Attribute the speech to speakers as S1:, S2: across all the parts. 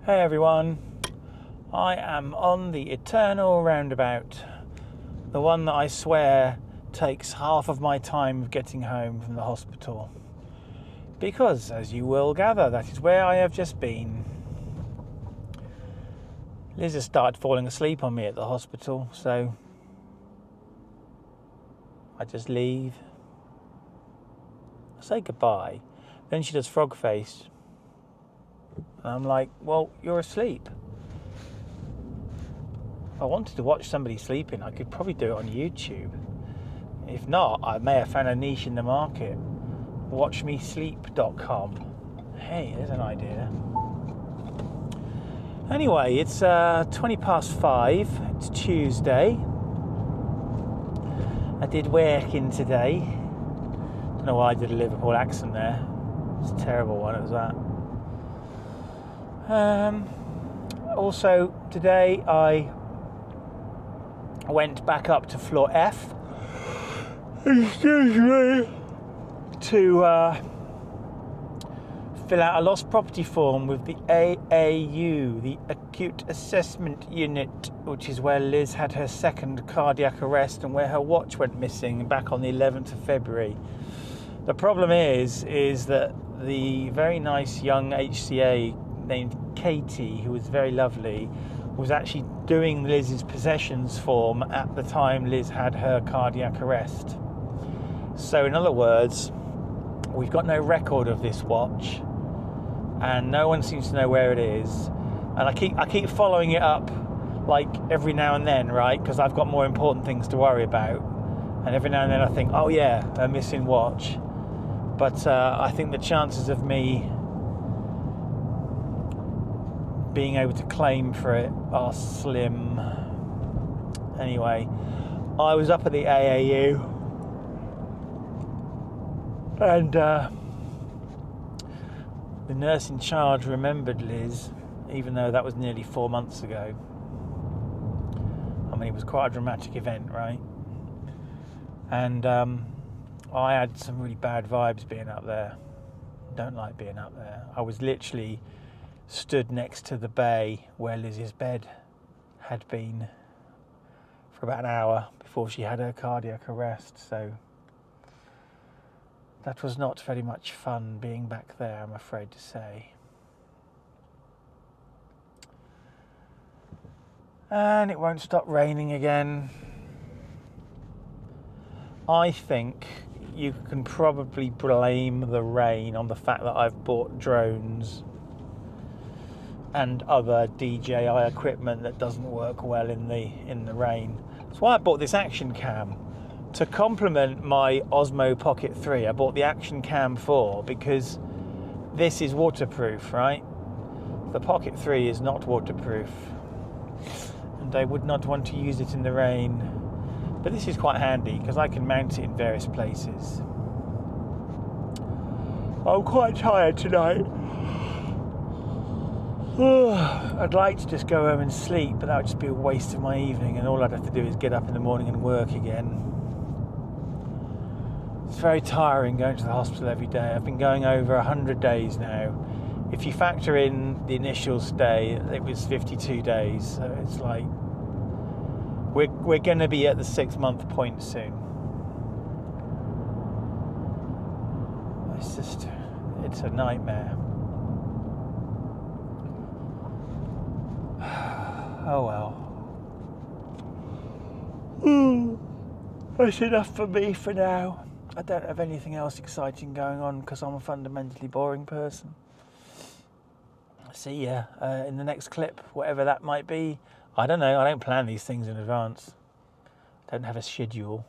S1: Hey everyone, I am on the eternal roundabout, the one that I swear takes half of my time of getting home from the hospital. Because, as you will gather, that is where I have just been. Liz has started falling asleep on me at the hospital, so I just leave. I say goodbye, then she does frog face. And I'm like, well, you're asleep. If I wanted to watch somebody sleeping, I could probably do it on YouTube. If not, I may have found a niche in the market. WatchMeSleep.com. Hey, there's an idea. Anyway, it's 5:20. It's Tuesday. I did work in today. Don't know why I did a Liverpool accent there. It's a terrible one, it was that. Also, today I went back up to floor F, excuse me, to fill out a lost property form with the AAU, the Acute Assessment Unit, which is where Liz had her second cardiac arrest and where her watch went missing back on the 11th of February. The problem is that the very nice young HCA named Katie, who was very lovely, was actually doing Liz's possessions form at the time Liz had her cardiac arrest. So in other words, we've got no record of this watch and no one seems to know where it is, and I keep following it up like every now and then, right, because I've got more important things to worry about, and every now and then I think, oh yeah, a missing watch, but I think the chances of me being able to claim for it are slim. Anyway, I was up at the AAU and the nurse in charge remembered Liz, even though that was nearly 4 months ago. I mean, it was quite a dramatic event, right? And I had some really bad vibes being up there. Don't like being up there. I was literally stood next to the bay where Liz's bed had been for about an hour before she had her cardiac arrest, so that was not very much fun being back there, I'm afraid to say. And it won't stop raining again. I think you can probably blame the rain on the fact that I've bought drones and other DJI equipment that doesn't work well in the rain. That's why I bought this action cam. To complement my Osmo Pocket 3, I bought the Action Cam 4 because this is waterproof, right? The Pocket 3 is not waterproof, and I would not want to use it in the rain. But this is quite handy because I can mount it in various places. I'm quite tired tonight. I'd like to just go home and sleep, but that would just be a waste of my evening, and all I'd have to do is get up in the morning and work again. It's very tiring going to the hospital every day. I've been going over 100 days now. If you factor in the initial stay, it was 52 days. So it's like we're going to be at the 6-month point soon. It's a nightmare. Oh well. That's enough for me for now. I don't have anything else exciting going on because I'm a fundamentally boring person. See ya in the next clip, whatever that might be. I don't know. I don't plan these things in advance. I don't have a schedule.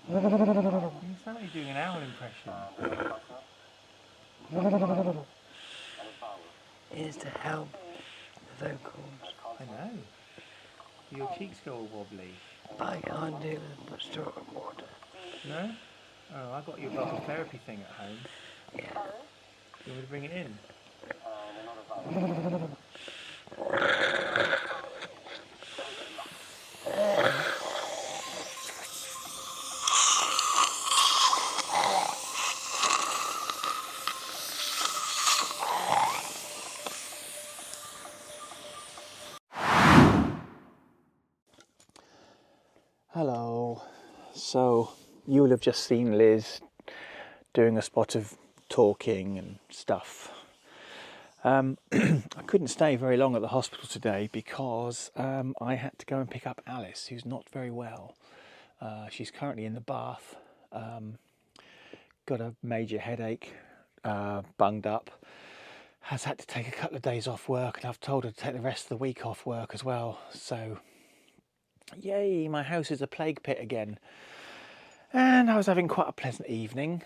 S1: You sound like you're doing an owl impression. Is to help the vocals. I know. Your cheeks go all wobbly.
S2: I can't deal with much talking water.
S1: No? Oh, I got your bubble therapy thing at home.
S2: Yeah.
S1: Do you want me to bring it in? Hello. So, you will have just seen Liz doing a spot of talking and stuff. I couldn't stay very long at the hospital today because I had to go and pick up Alice, who's not very well. She's currently in the bath, got a major headache, bunged up, has had to take a couple of days off work, and I've told her to take the rest of the week off work as well. So, yay, my house is a plague pit again. And I was having quite a pleasant evening.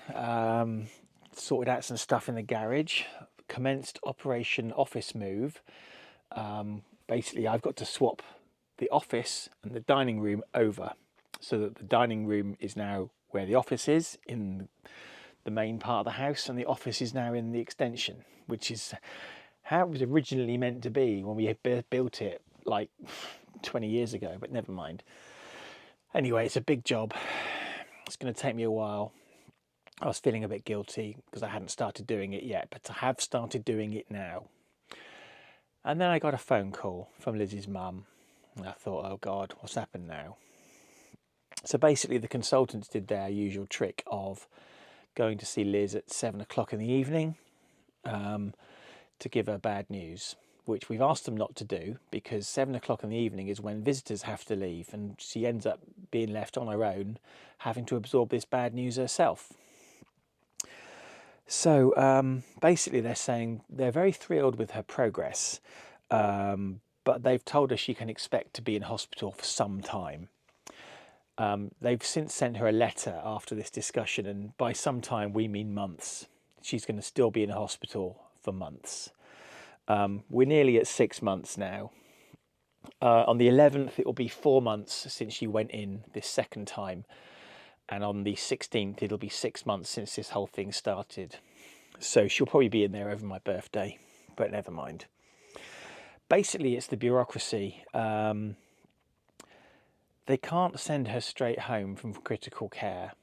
S1: Sorted out some stuff in the garage, commenced Operation Office Move. Basically, I've got to swap the office and the dining room over so that the dining room is now where the office is in the main part of the house, and the office is now in the extension, which is how it was originally meant to be when we built it like 20 years ago, but never mind. Anyway, it's a big job. It's going to take me a while. I was feeling a bit guilty because I hadn't started doing it yet, but I have started doing it now. And then I got a phone call from Liz's mum, and I thought, oh God, what's happened now? So basically, the consultants did their usual trick of going to see Liz at 7 o'clock in the evening to give her bad news, which we've asked them not to do because 7 o'clock in the evening is when visitors have to leave, and she ends up being left on her own, having to absorb this bad news herself. So basically, they're saying they're very thrilled with her progress, but they've told her she can expect to be in hospital for some time. They've since sent her a letter after this discussion, and by some time we mean months. She's going to still be in hospital for months. We're nearly at 6 months now. On the 11th, it will be 4 months since she went in this second time. And on the 16th, it'll be 6 months since this whole thing started. So she'll probably be in there over my birthday, but never mind. Basically, it's the bureaucracy. They can't send her straight home from critical care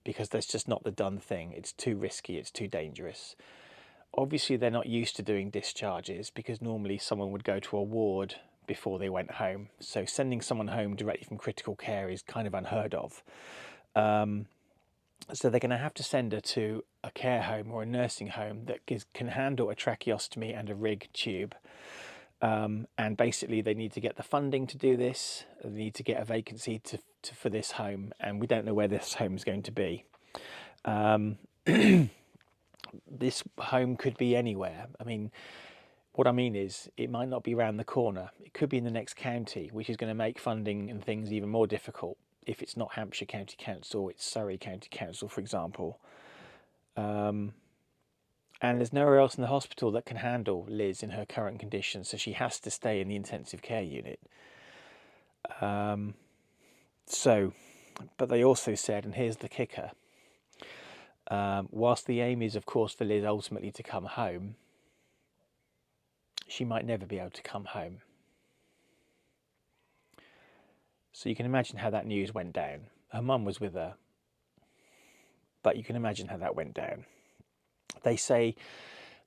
S1: because that's just not the done thing. It's too risky, it's too dangerous. Obviously, they're not used to doing discharges because normally someone would go to a ward before they went home. So sending someone home directly from critical care is kind of unheard of. So they're going to have to send her to a care home or a nursing home that can handle a tracheostomy and a rig tube. And basically, they need to get the funding to do this. They need to get a vacancy for this home, and we don't know where this home is going to be. This home could be anywhere. I mean, what I mean is, it might not be around the corner. It could be in the next county, which is going to make funding and things even more difficult. If it's not Hampshire County Council, it's Surrey County Council, for example. And there's nowhere else in the hospital that can handle Liz in her current condition, so she has to stay in the intensive care unit. But they also said, and here's the kicker, whilst the aim is, of course, for Liz ultimately to come home, she might never be able to come home. So you can imagine how that news went down. Her mum was with her, but you can imagine how that went down. They say,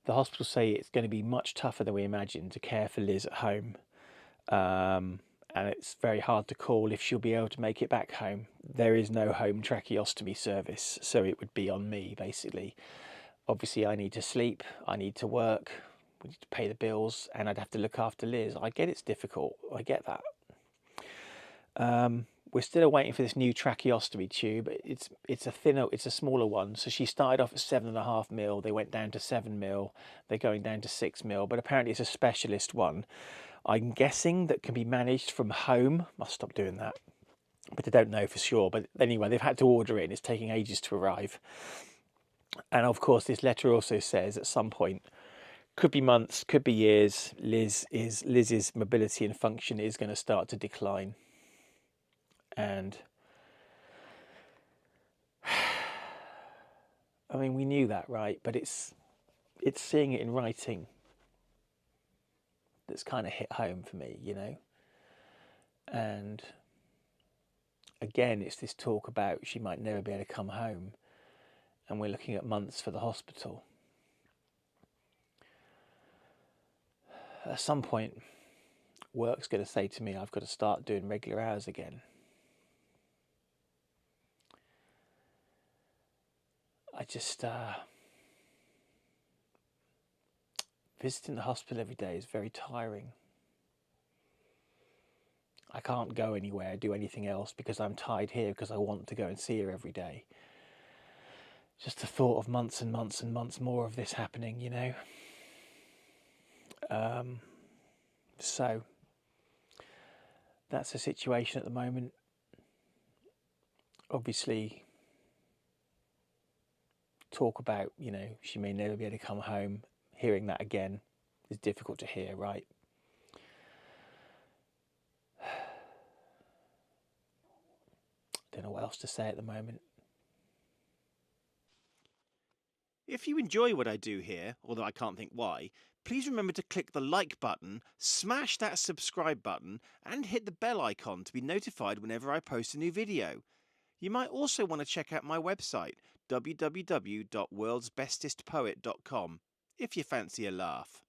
S1: the hospitals say it's going to be much tougher than we imagined to care for Liz at home. And it's very hard to call if she'll be able to make it back home. There is no home tracheostomy service, so it would be on me, basically. Obviously, I need to sleep, I need to work, we need to pay the bills, and I'd have to look after Liz. I get it's difficult, I get that. We're still waiting for this new tracheostomy tube. It's a smaller one. So she started off at 7.5 mil. They went down to 7 mil. They're going down to 6 mil. But apparently it's a specialist one. I'm guessing that can be managed from home. I'll stop doing that. But I don't know for sure. But anyway, they've had to order it, and it's taking ages to arrive. And of course, this letter also says at some point, could be months, could be years, Liz's mobility and function is going to start to decline. And I mean, we knew that, right? But it's seeing it in writing that's kind of hit home for me, you know. And again, it's this talk about she might never be able to come home, and we're looking at months for the hospital. At some point, work's going to say to me, I've got to start doing regular hours again. I just, visiting the hospital every day is very tiring. I can't go anywhere, do anything else because I'm tied here because I want to go and see her every day. Just the thought of months and months and months more of this happening, you know. So that's the situation at the moment. Obviously, talk about, you know, she may never be able to come home. Hearing that again is difficult to hear, right? Don't know what else to say at the moment.
S3: If you enjoy what I do here, although I can't think why, please remember to click the like button, smash that subscribe button, and hit the bell icon to be notified whenever I post a new video. You might also want to check out my website, www.worldsbestestpoet.com, if you fancy a laugh.